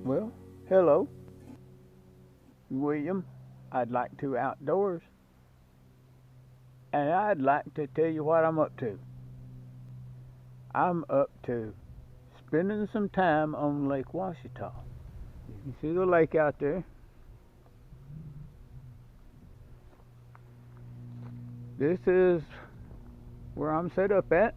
Well, hello, William. I'd like to outdoors, and I'd like to tell you what I'm up to. I'm up to spending some time on Lake Ouachita. You can see the lake out there. This is where I'm set up at.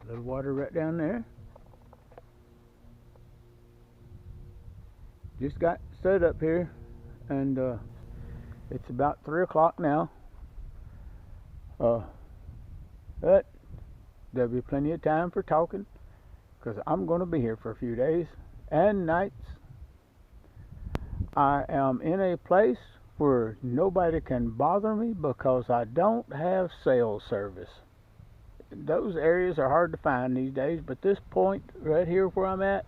A little water right down there. Just got set up here, and it's about 3 o'clock now. But there'll be plenty of time for talking, because I'm going to be here for a few days and nights. I am in a place where nobody can bother me because I don't have cell service. Those areas are hard to find these days, but this point right here where I'm at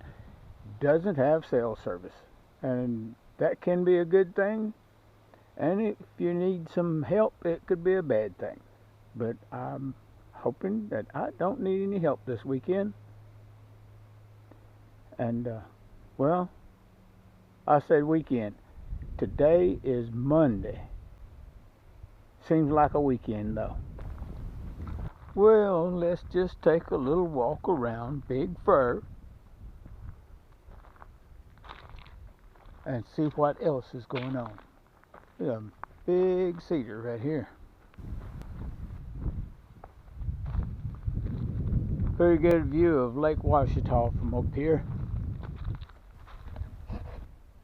doesn't have cell service, and that can be a good thing, and if you need some help, it could be a bad thing. But I'm hoping that I don't need any help this weekend. And well, I said weekend. Today is Monday. Seems like a weekend though. Well, let's just take a little walk around Big Fir and see what else is going on. There's a big cedar right here. Very good view of Lake Ouachita from up here.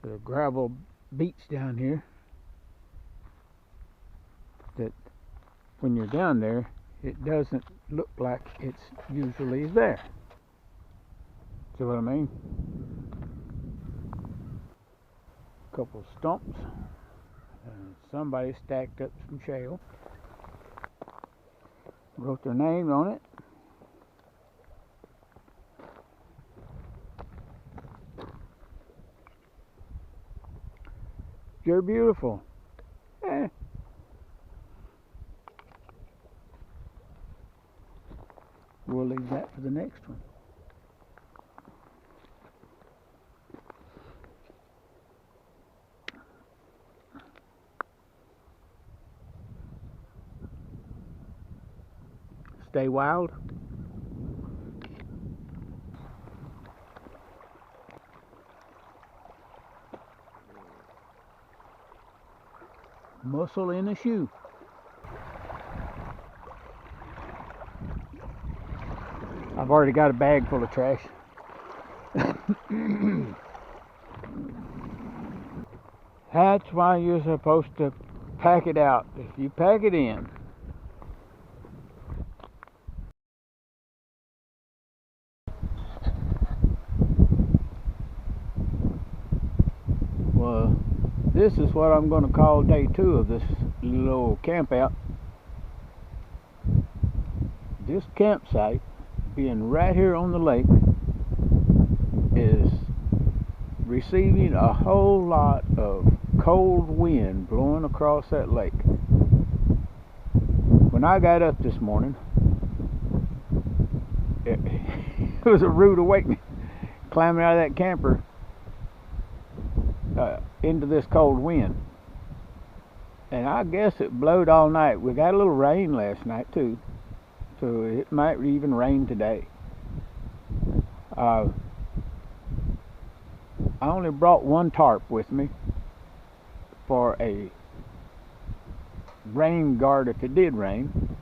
There's a gravel beach down here that when you're down there, it doesn't look like it's usually there. See what I mean? A couple of stumps, and somebody stacked up some shale, wrote their name on it. You're beautiful. We'll leave that for the next one. Stay wild. Muscle in a shoe. I've already got a bag full of trash. That's why you're supposed to pack it out. If you pack it in. Well, this is what I'm going to call day 2 of this little camp out. This campsite, being right here on the lake, is receiving a whole lot of cold wind blowing across that lake. When I got up this morning, it was a rude awakening, climbing out of that camper into this cold wind. And I guess it blowed all night. We got a little rain last night too, so it might even rain today. I only brought one tarp with me for a rain guard if it did rain.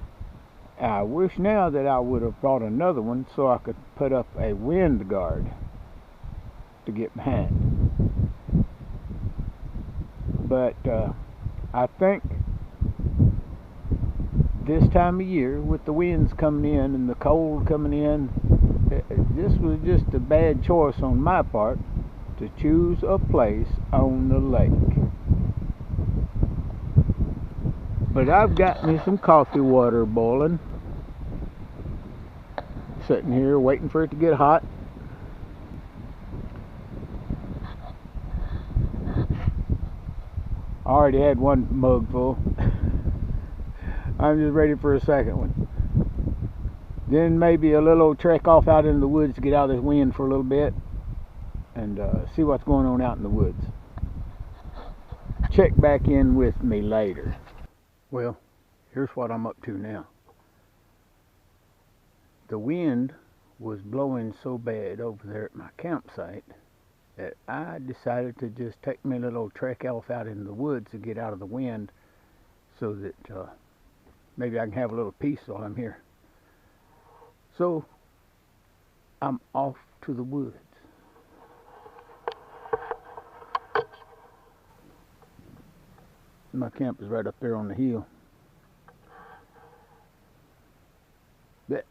I wish now that I would have brought another one so I could put up a wind guard to get behind. But I think this time of year, with the winds coming in and the cold coming in, this was just a bad choice on my part to choose a place on the lake. But I've got me some coffee water boiling, sitting here waiting for it to get hot. I already had one mug full. I'm just ready for a second one. Then maybe a little trek off out into the woods to get out of this wind for a little bit and see what's going on out in the woods. Check back in with me later. Well, here's what I'm up to now. The wind was blowing so bad over there at my campsite that I decided to just take me a little trek off out in the woods to get out of the wind so that maybe I can have a little peace while I'm here. So I'm off to the woods. My camp is right up there on the hill. But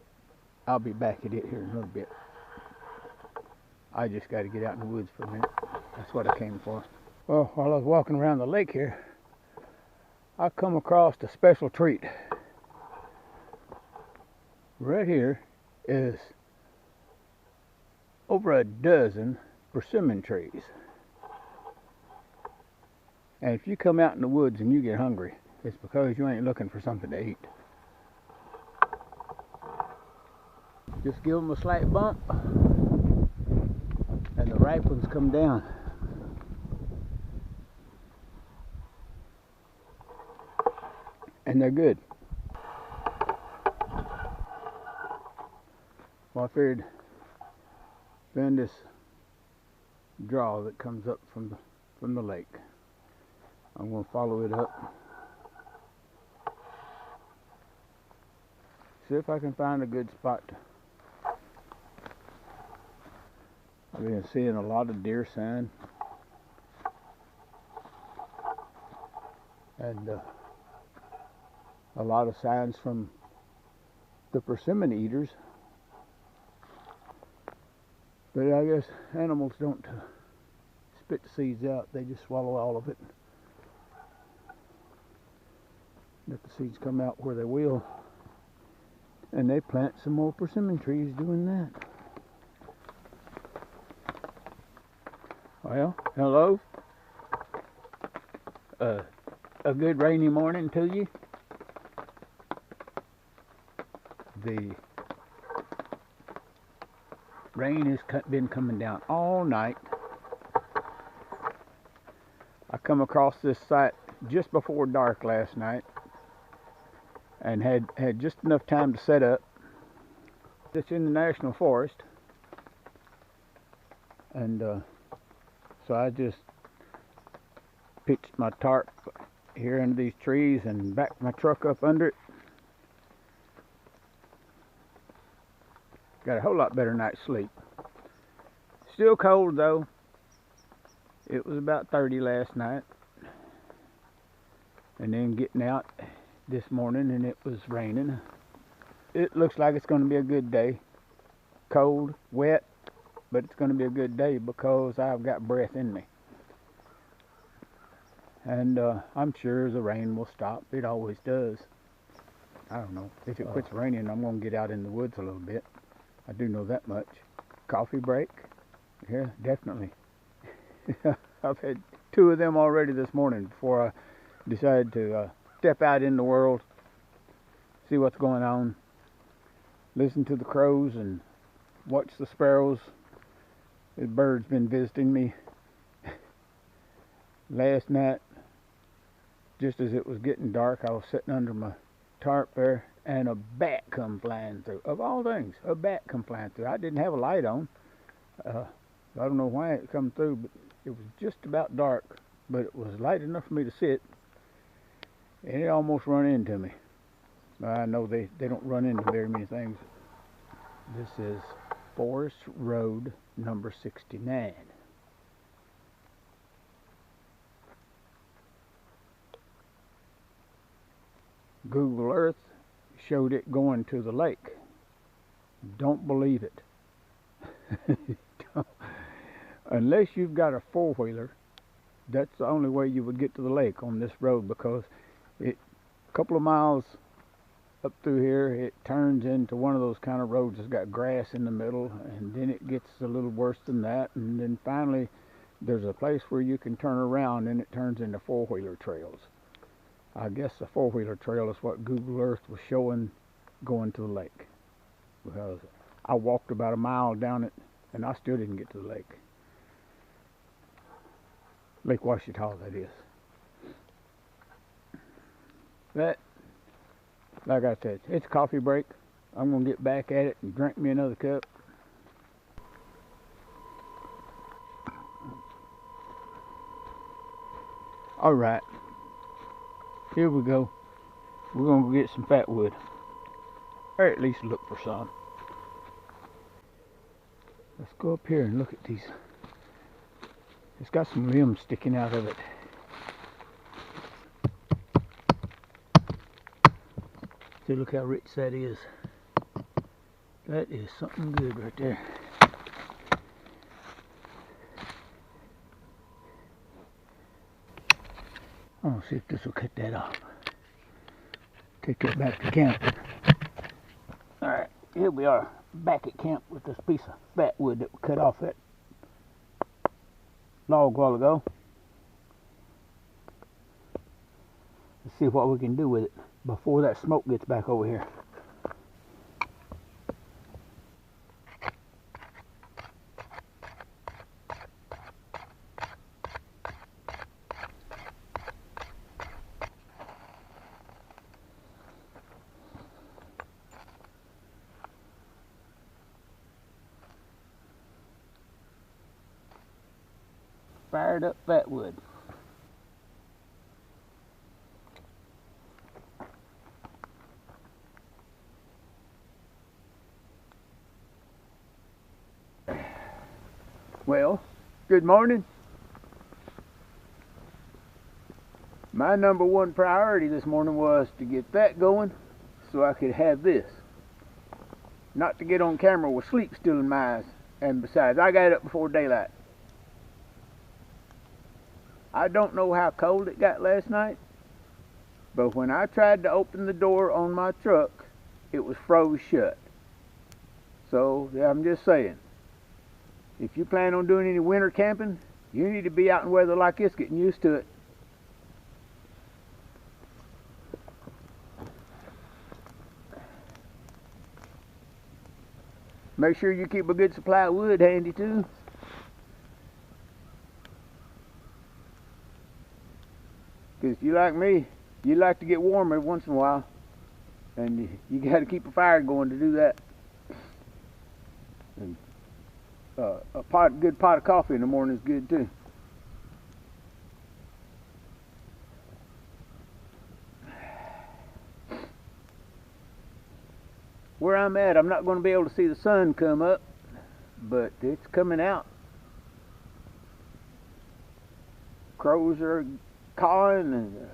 I'll be back at it here in a little bit. I just got to get out in the woods for a minute. That's what I came for. Well, while I was walking around the lake here, I come across a special treat. Right here is over a dozen persimmon trees. And if you come out in the woods and you get hungry, it's because you ain't looking for something to eat. Just give them a slight bump and the ripe ones come down. And they're good. Well, I figured found this draw that comes up from the lake. I'm going to follow it up. See if I can find a good spot. I've been seeing a lot of deer sign and a lot of signs from the persimmon eaters. But I guess animals don't spit the seeds out, they just swallow all of it. Let the seeds come out where they will. And they plant some more persimmon trees doing that. Well, hello. A good rainy morning to you. The rain has been coming down all night. I come across this site just before dark last night and had just enough time to set up. It's in the National Forest, and so I just pitched my tarp here under these trees and backed my truck up under it. Got a whole lot better night's sleep. Still cold though. It was about 30 last night, and then getting out this morning and it was raining. It looks like it's going to be a good day. Cold, wet, but it's going to be a good day because I've got breath in me. And I'm sure the rain will stop. It always does. I don't know. If it quits raining, I'm going to get out in the woods a little bit. I do know that much. Coffee break? Yeah, definitely. I've had 2 of them already this morning before I decided to step out in the world, see what's going on, listen to the crows and watch the sparrows. The bird's been visiting me. Last night, just as it was getting dark, I was sitting under my tarp there, and a bat come flying through. Of all things, a bat come flying through. I didn't have a light on. I don't know why it come through, but it was just about dark, but it was light enough for me to sit, and it almost run into me. I know they don't run into very many things. This is Forest Road number 69. Google Earth showed it going to the lake. Don't believe it. Unless you've got a 4-wheeler, that's the only way you would get to the lake on this road, because a couple of miles up through here it turns into one of those kind of roads that's got grass in the middle, and then it gets a little worse than that, and then finally there's a place where you can turn around and it turns into 4-wheeler trails. I guess the 4-wheeler trail is what Google Earth was showing going to the lake. because I walked about a mile down it and I still didn't get to the lake. Lake Ouachita, that is. That, like I said, it's coffee break. I'm going to get back at it and drink me another cup. Alright, here we go. We're going to go get some fat wood. Or at least look for some. Let's go up here and look at these. It's got some limbs sticking out of it. See, look how rich that is. That is something good right there. I'm gonna see if this will cut that off. Take it back to camp. Alright, here we are, back at camp with this piece of fat wood that we cut off that log a while ago. Let's see what we can do with it before that smoke gets back over here. Fired up fat wood. Well, good morning. My number one priority this morning was to get that going so I could have this. Not to get on camera with sleep still in my eyes. And besides, I got up before daylight. I don't know how cold it got last night, but when I tried to open the door on my truck, it was froze shut. So, yeah, I'm just saying, if you plan on doing any winter camping, you need to be out in weather like this, getting used to it. Make sure you keep a good supply of wood handy too. Because if you like me, you like to get warm every once in a while. And you got to keep a fire going to do that. And a good pot of coffee in the morning is good too. Where I'm at, I'm not going to be able to see the sun come up, but it's coming out. Crows are cawing and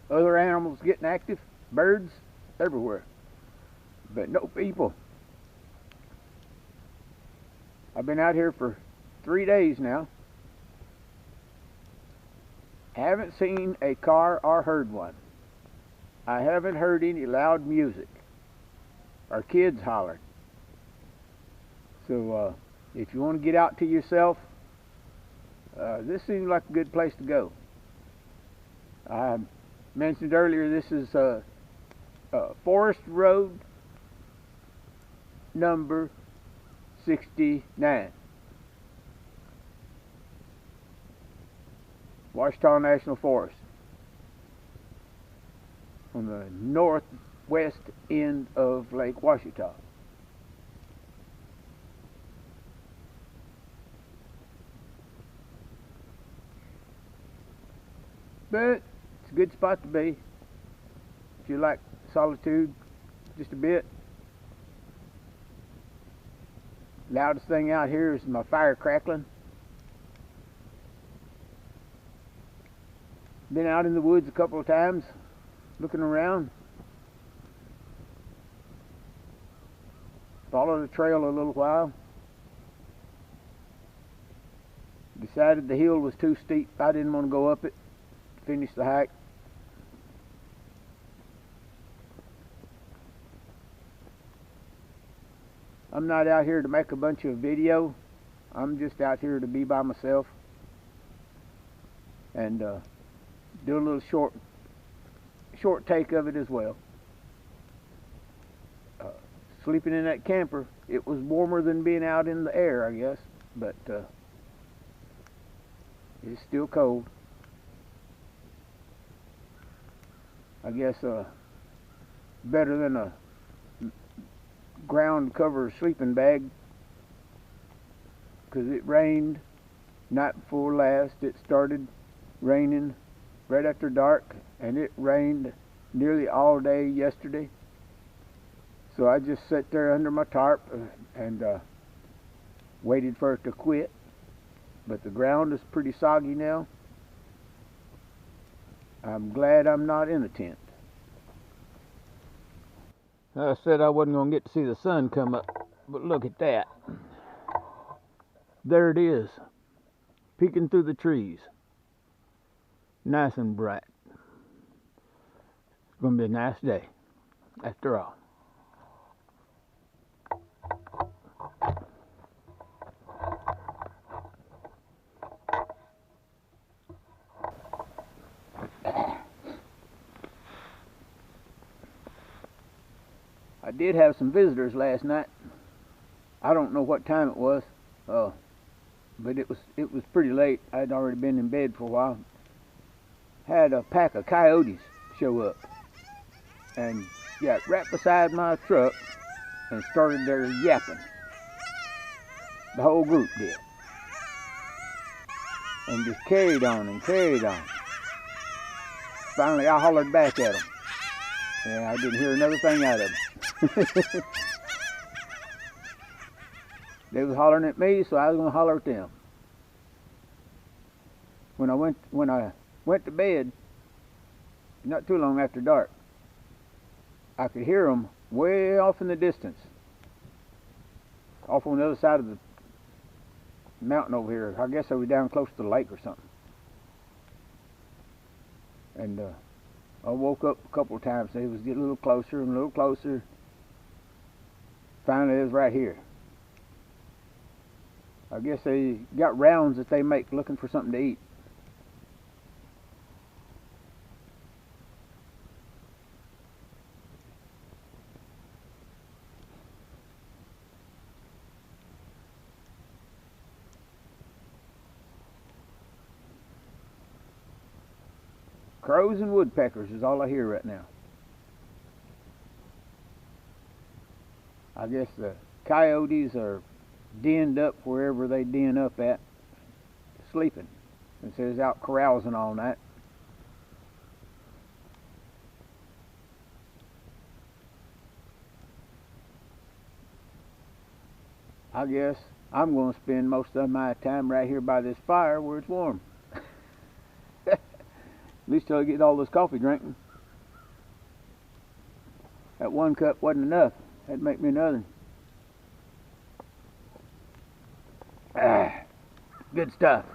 other animals getting active, birds everywhere, but no people. I've been out here for 3 days now. Haven't seen a car or heard one. I haven't heard any loud music or kids hollering. So if you want to get out to yourself, this seems like a good place to go. I mentioned earlier this is Forest Road number 69. Ouachita National Forest. On the northwest end of Lake Ouachita. But it's a good spot to be if you like solitude just a bit. Loudest thing out here is my fire crackling. Been out in the woods a couple of times looking around. Followed the trail a little while. Decided the hill was too steep. I didn't want to go up it. Finish the hike. I'm not out here to make a bunch of video. I'm just out here to be by myself and do a little short take of it as well. sleeping in that camper, it was warmer than being out in the air, I guess. But it's still cold. I guess better than a ground cover sleeping bag, because it rained night before last. It started raining right after dark, and it rained nearly all day yesterday. So I just sat there under my tarp and waited for it to quit. But the ground is pretty soggy now. I'm glad I'm not in a tent. I said I wasn't going to get to see the sun come up, but look at that. There it is, peeking through the trees. Nice and bright. It's going to be a nice day, after all. I did have some visitors last night. I don't know what time it was, but it was pretty late. I'd already been in bed for a while. Had a pack of coyotes show up and got right beside my truck and started their yapping. The whole group did, and just carried on and carried on. Finally, I hollered back at them, and I didn't hear another thing out of them. They was hollering at me, so I was going to holler at them. When I went to bed, not too long after dark, I could hear them way off in the distance, off on the other side of the mountain over here. I guess they were down close to the lake or something. And I woke up a couple of times. They was getting a little closer and a little closer. Finally, it was right here. I guess they got rounds that they make looking for something to eat. Crows and woodpeckers is all I hear right now. I guess the coyotes are denned up wherever they den up at, sleeping, since they was out carousing all night. I guess I'm going to spend most of my time right here by this fire where it's warm. At least till I get all this coffee drinking. That one cup wasn't enough. That'd make me another. Good stuff.